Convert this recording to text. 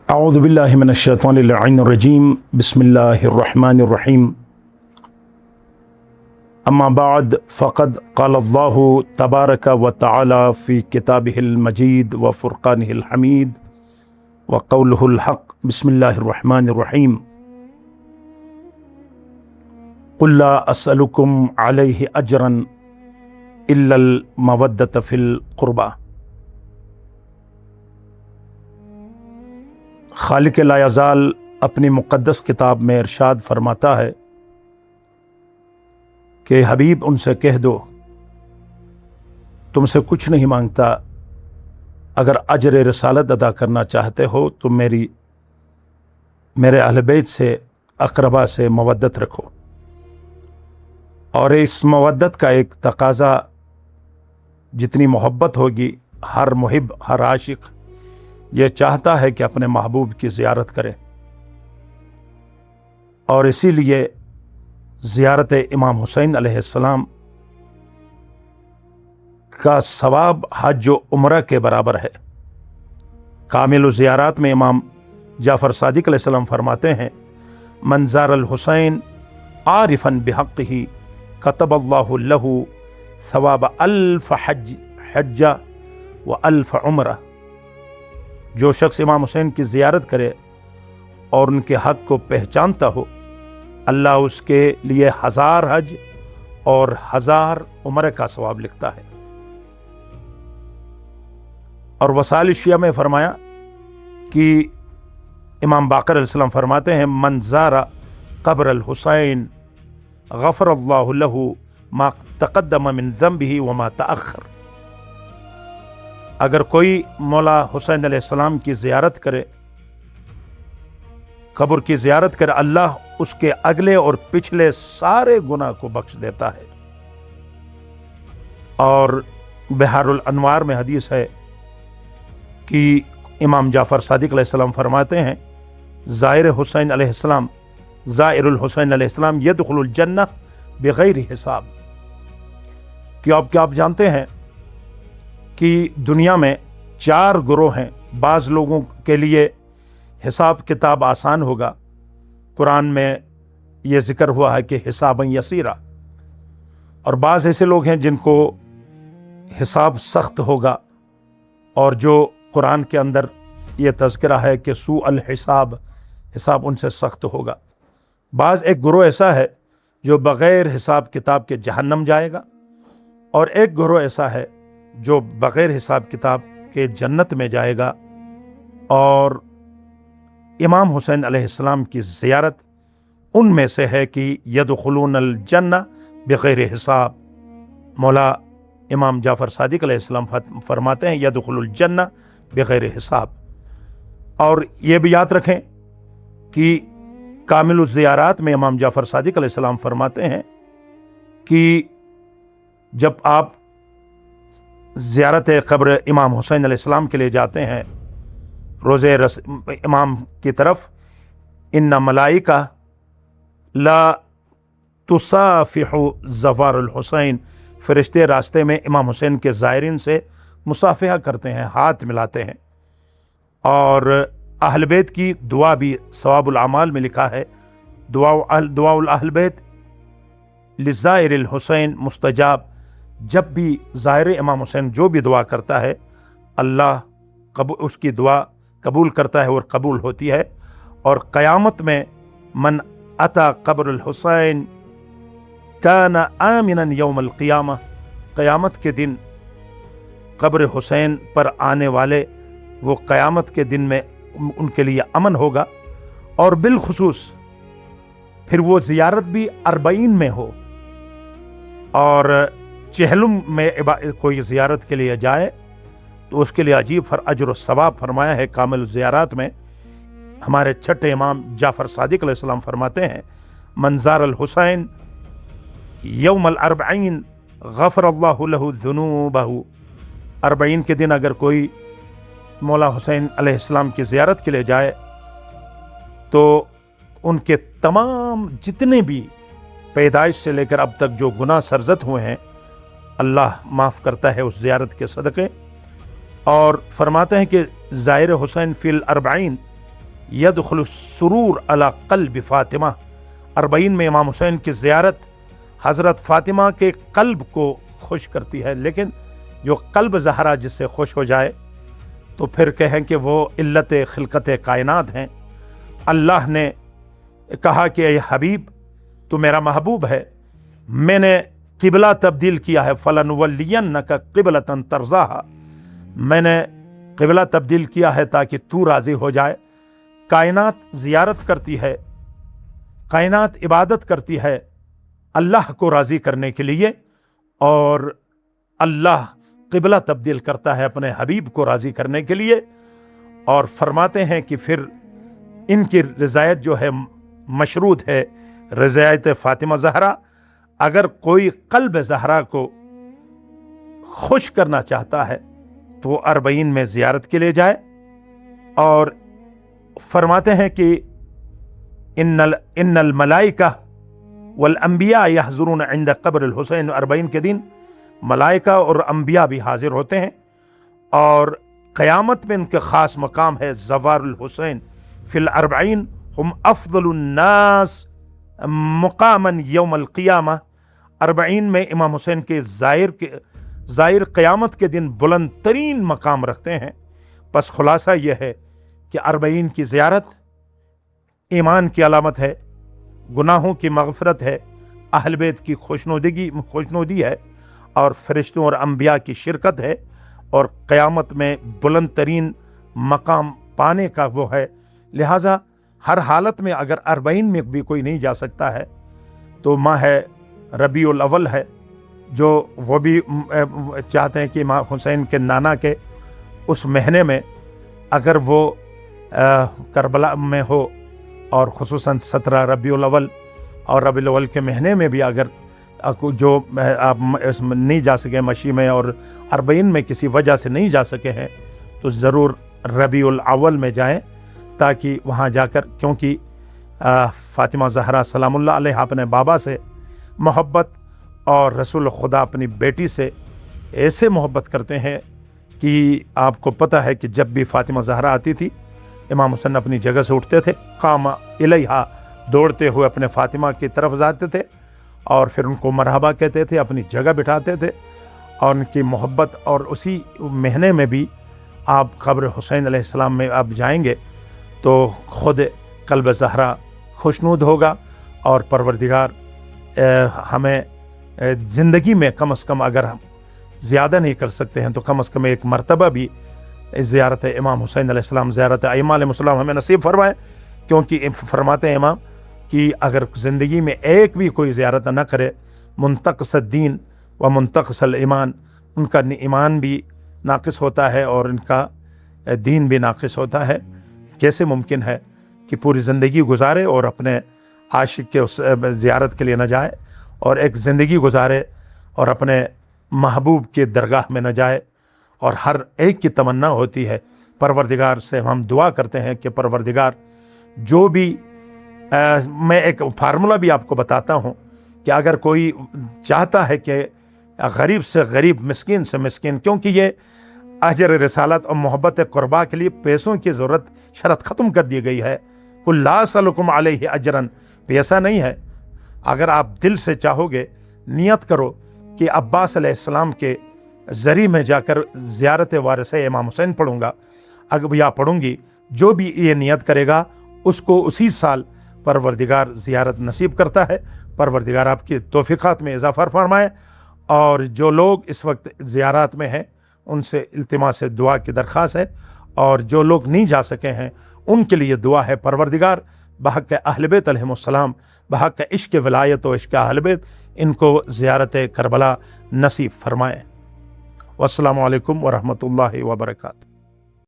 اعوذ باللہ من الشیطان اللعین الرجیم بسم اللہ الرحمن الرحیم اما بعد فقد قال اللہ تبارک و تعالی فی کتابہ المجید و فرقانہ الحمید وقولہ الحق بسم اللہ الرحمن الرحیم قل لا اسألکم علیہ اجرا الا المودۃ فی القربى۔ خالق لا یزال اپنی مقدس کتاب میں ارشاد فرماتا ہے کہ حبیب ان سے کہہ دو تم سے کچھ نہیں مانگتا، اگر اجر رسالت ادا کرنا چاہتے ہو تو میرے اہل بیت سے اقربا سے مودت رکھو۔ اور اس مودت کا ایک تقاضا، جتنی محبت ہوگی، ہر محب ہر عاشق یہ چاہتا ہے کہ اپنے محبوب کی زیارت کرے، اور اسی لیے زیارت امام حسین علیہ السلام کا ثواب حج و عمرہ کے برابر ہے۔ کامل الزیارات میں امام جعفر صادق علیہ السلام فرماتے ہیں من زار الحسین عارفا بحقہ کتب اللہ لہ ثواب الف حج و الف عمرہ۔ جو شخص امام حسین کی زیارت کرے اور ان کے حق کو پہچانتا ہو، اللہ اس کے لیے 1000 حج اور 1000 عمرہ کا ثواب لکھتا ہے۔ اور وسائل الشیعہ میں فرمایا کہ امام باقر علیہ السلام فرماتے ہیں من زار قبر الحسین غفر اللہ لہ ما تقدم من ذنبہ وما تأخر۔ اگر کوئی مولا حسین علیہ السلام کی زیارت کرے، قبر کی زیارت کرے، اللہ اس کے اگلے اور پچھلے سارے گناہ کو بخش دیتا ہے۔ اور بحار الانوار میں حدیث ہے کہ امام جعفر صادق علیہ السلام فرماتے ہیں زائر حسین علیہ السلام زائر الحسین علیہ السلام یدخل الجنہ بغیر حساب۔ کیا آپ جانتے ہیں کہ دنیا میں 4 گروہ ہیں۔ بعض لوگوں کے لیے حساب کتاب آسان ہوگا، قرآن میں یہ ذکر ہوا ہے کہ حساباً یسیرا، اور بعض ایسے لوگ ہیں جن کو حساب سخت ہوگا، اور جو قرآن کے اندر یہ تذکرہ ہے کہ سوء الحساب، حساب ان سے سخت ہوگا۔ بعض ایک گروہ ایسا ہے جو بغیر حساب کتاب کے جہنم جائے گا، اور ایک گروہ ایسا ہے جو بغیر حساب کتاب کے جنت میں جائے گا۔ اور امام حسین علیہ السلام کی زیارت ان میں سے ہے کہ یدخلون الجنہ بغیر حساب۔ مولا امام جعفر صادق علیہ السلام فرماتے ہیں یدخل الجنہ بغیر حساب۔ اور یہ بھی یاد رکھیں کہ کامل الزیارات میں امام جعفر صادق علیہ السلام فرماتے ہیں کہ جب آپ زیارت قبر امام حسین علیہ السلام کے لیے جاتے ہیں روزے امام کی طرف، ان ملائکہ لا تصافح زوار الحسین، فرشتے راستے میں امام حسین کے زائرین سے مصافحہ کرتے ہیں، ہاتھ ملاتے ہیں۔ اور اہل بیت کی دعا بھی ثواب الاعمال میں لکھا ہے دعا الاہل بیت لزائر الحسین مستجاب۔ جب بھی زائر امام حسین جو بھی دعا کرتا ہے، اللہ اس کی دعا قبول کرتا ہے اور قبول ہوتی ہے۔ اور قیامت میں من اتا قبر الحسین کان آمنا یوم القیامہ، قیامت کے دن قبر حسین پر آنے والے وہ قیامت کے دن میں ان کے لیے امن ہوگا۔ اور بالخصوص پھر وہ زیارت بھی 40 میں ہو، اور چہلم میں کوئی زیارت کے لیے جائے تو اس کے لیے عجیب اجر و ثواب فرمایا ہے۔ کامل الزیارات میں ہمارے چھٹے امام جعفر صادق علیہ السلام فرماتے ہیں من زار الحسین یوم الاربعین غفر اللہ لہ ذنوبہ۔ 40 کے دن اگر کوئی مولا حسین علیہ السلام کی زیارت کے لیے جائے تو ان کے تمام جتنے بھی پیدائش سے لے کر اب تک جو گناہ سرزد ہوئے ہیں اللہ معاف کرتا ہے اس زیارت کے صدقے۔ اور فرماتے ہیں کہ زائر حسین فی الاربعین यदखुलु सुरूर अला क़ल्ब फ़ातिमा। 40 में इमाम हुसैन की ज़ियारत हज़रत फ़ातिमा के क़ल्ब को खुश करती है। लेकिन जो क़ल्ब ज़हरा जिससे खुश हो जाए तो फिर कहें कि वो इल्लत खिलकत कायनात हैं। अल्लाह ने कहा कि ए हबीब तू मेरा महबूब है, मैंने क़िबला तब्दील किया है, फ़लनुवल्लियन्नका क़िबलतन तर्ज़ाहा, मैंने क़िबला तब्दील किया है ताकि तू राज़ी हो जाए। कायनात ज़ियारत करती है, कायनात इबादत करती है अल्लाह को राज़ी करने के लिए, और अल्लाह क़िबला तब्दील करता है अपने हबीब को राज़ी करने के लिए। और फरमाते हैं कि फिर इनकी रज़ायत जो है मशरूत है, रज़ायत फ़ातिमा ज़हरा। अगर कोई क़ल्ब ज़हरा को खुश करना चाहता है तो 40 में ज़ियारत के लिए जाए। और फरमाते हैं कि इन्नल मलाइका वल अंबिया यहज़ुरून इंद क़ब्र हुसैन। 40 के दिन मलाइका और अंबिया भी हाजिर होते हैं, और क़यामत में इनके ख़ास मकाम है। ज़वारुल हुसैन फ़िल 40 हम अफ़ज़लुन नास मुक़ामन यौमल क़ियामा। 40 में इमाम हुसैन के ज़ाहिर क़यामत के दिन बुलंद तरीन मकाम रखते हैं। बस खुलासा यह है कि 40 की ज़ियारत ईमान की अलामत है, गुनाहों की मग़फ़िरत है, अहल बैत की खुशनुदी है, और फ़रिश्तों और अंबिया की शिरकत है, और क़यामत में बुलंद तरीन मकाम पाने का वो है। लिहाजा हर हालत में अगर 40 में भी कोई नहीं जा सकता है तो माह रबीउल अव्वल है, जो वो भी चाहते हैं कि इमाम हुसैन के नाना के उस महीने में अगर वो करबला में हो, और ख़ुसूसन 17 रबीउल अव्वल और रबीउल अव्वल के महीने में भी अगर जो आप नहीं जा सके मशी में, और 40 में किसी वजह से नहीं जा सके हैं, तो ज़रूर रबीउल अव्वल में जाएं, ताकि वहाँ जाकर, क्योंकि फ़ातिमा ज़हरा सलामुल्लाह अलैहा अपने बाबा से मोहब्बत और रसूल खुदा अपनी बेटी से ऐसे मोहब्बत करते हैं कि आपको पता है कि जब भी फ़ातिमा ज़हरा आती थी इमाम हुसैन अपनी जगह से उठते थे, कामा इलैहा, दौड़ते हुए अपने फ़ातिमा की तरफ जाते थे और फिर उनको मरहबा कहते थे, अपनी जगह बिठाते थे, और उनकी मोहब्बत। और उसी महीने में भी आप क़ब्र हुसैन अलैहिस्सलाम में आप जाएंगे तो ख़ुद क़ल्ब ज़हरा खुशनुद होगा, और परवरदिगार हमें ज़िंदगी में कम से कम, अगर हम ज़्यादा नहीं कर सकते हैं तो कम से कम एक मरतबा भी ज़ियारत इमाम हुसैन अलैहिस्सलाम, ज़ियारत अइम्मा अलैहिस्सलाम हमें नसीब फरमाए। क्योंकि फरमाते हैं इमाम कि अगर ज़िंदगी में एक भी कोई ज़ियारत न करे, मुंतक़स दीन व मुंतक़सल ईमान, उनका ईमान भी नाक़िस होता है और इनका दीन भी नाक़िस होता है। कैसे मुमकिन है कि पूरी ज़िंदगी गुजारे और अपने आशिक के उस ज़ियारत के लिए न जाए, और एक ज़िंदगी गुजारे और अपने महबूब के दरगाह में न जाए। और हर एक की तमन्ना होती है, परवरदिगार से हम दुआ करते हैं कि परवरदिगार जो भी मैं एक फार्मूला भी आपको बताता हूँ कि अगर कोई चाहता है कि गरीब से गरीब, मिस्कीन से मिस्कीन, क्योंकि ये अजर रिसालत और मोहब्बत क़ुरबा के लिए पैसों की ज़रूरत शर्त ख़त्म कर दी गई है। कुल ला असअलुकुम अलैहि अजरन, पैसा नहीं है। अगर आप दिल से चाहोगे, नियत करो कि अब्बास अलैहिस्सलाम के ज़रिए में जाकर ज़ियारत वारिस इमाम हुसैन पढ़ूँगा, अगर या पढ़ूँगी, जो भी ये नियत करेगा उसको उसी साल परवरदिगार ज़ियारत नसीब करता है। परवरदिगार आपकी तौफ़ीक़ात में इज़ाफ़ा फरमाए। और जो लोग इस वक्त ज़ियारत में हैं उनसे इल्तिमास से दुआ की दरख्वास्त है, और जो लोग नहीं जा सके हैं उनके लिए दुआ है, परवरदिगार बहक़ अहल बैत अलैहिमुस्सलाम, बहक़ इश्क़ विलायत व इश्क़ अहल बैत, इनको ज़ियारत करबला नसीब फरमाए। वस्सलामु अलैकुम व रहमतुल्लाहि व बरकातुहू।